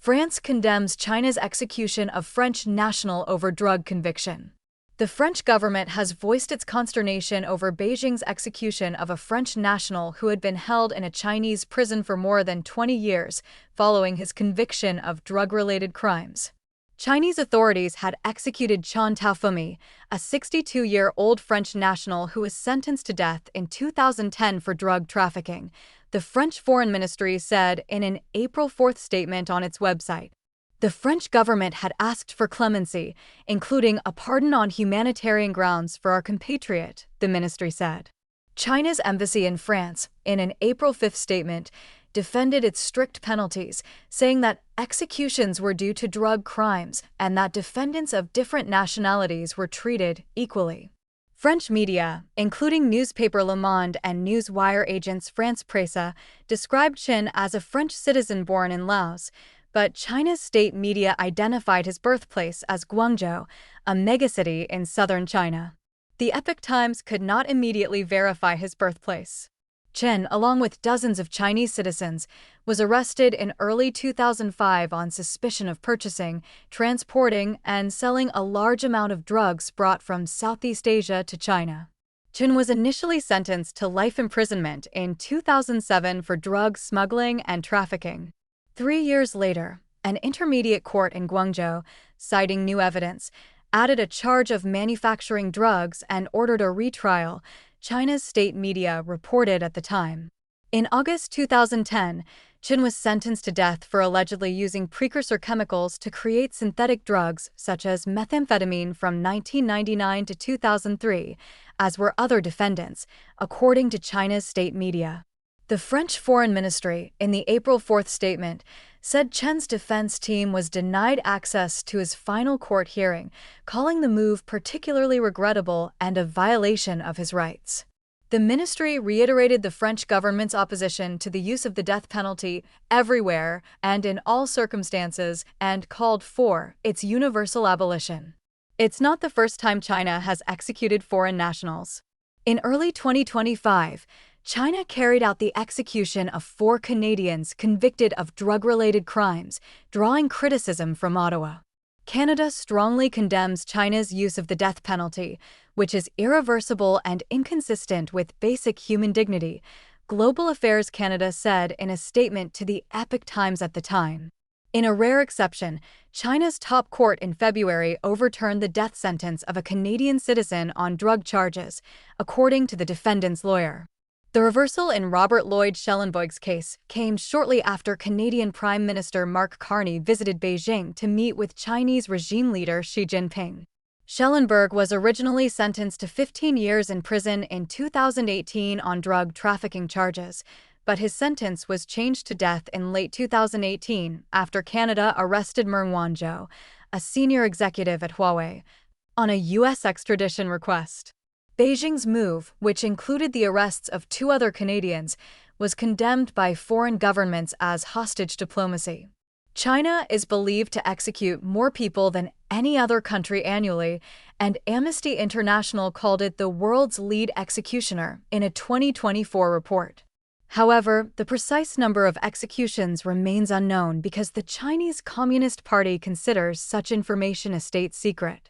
France condemns China's execution of French national over drug conviction. The French government has voiced its consternation over Beijing's execution of a French national who had been held in a Chinese prison for more than 20 years following his conviction of drug-related crimes. Chinese authorities had executed Chen Taofumi, a 62-year-old French national who was sentenced to death in 2010 for drug trafficking, the French Foreign Ministry said in an April 4 statement on its website. The French government had asked for clemency, including a pardon on humanitarian grounds for our compatriot, the ministry said. China's embassy in France, in an April 5 statement, defended its strict penalties, saying that executions were due to drug crimes and that defendants of different nationalities were treated equally. French media, including newspaper Le Monde and newswire agence France Presse, described Chen as a French citizen born in Laos, but China's state media identified his birthplace as Guangzhou, a megacity in southern China. The Epoch Times could not immediately verify his birthplace. Chen, along with dozens of Chinese citizens, was arrested in early 2005 on suspicion of purchasing, transporting, and selling a large amount of drugs brought from Southeast Asia to China. Chen was initially sentenced to life imprisonment in 2007 for drug smuggling and trafficking. 3 years later, an intermediate court in Guangzhou, citing new evidence, added a charge of manufacturing drugs and ordered a retrial, China's state media reported at the time. In August 2010, Chen was sentenced to death for allegedly using precursor chemicals to create synthetic drugs such as methamphetamine from 1999 to 2003, as were other defendants, according to China's state media. The French Foreign Ministry, in the April 4 statement, said Chen's defense team was denied access to his final court hearing, calling the move particularly regrettable and a violation of his rights. The ministry reiterated the French government's opposition to the use of the death penalty everywhere and in all circumstances and called for its universal abolition. It's not the first time China has executed foreign nationals. In early 2025, China carried out the execution of 4 Canadians convicted of drug-related crimes, drawing criticism from Ottawa. Canada strongly condemns China's use of the death penalty, which is irreversible and inconsistent with basic human dignity, Global Affairs Canada said in a statement to the Epoch Times at the time. In a rare exception, China's top court in February overturned the death sentence of a Canadian citizen on drug charges, according to the defendant's lawyer. The reversal in Robert Lloyd Schellenberg's case came shortly after Canadian Prime Minister Mark Carney visited Beijing to meet with Chinese regime leader Xi Jinping. Schellenberg was originally sentenced to 15 years in prison in 2018 on drug trafficking charges, but his sentence was changed to death in late 2018 after Canada arrested Meng Wanzhou, a senior executive at Huawei, on a U.S. extradition request. Beijing's move, which included the arrests of 2 other Canadians, was condemned by foreign governments as hostage diplomacy. China is believed to execute more people than any other country annually, and Amnesty International called it the world's lead executioner in a 2024 report. However, the precise number of executions remains unknown because the Chinese Communist Party considers such information a state secret.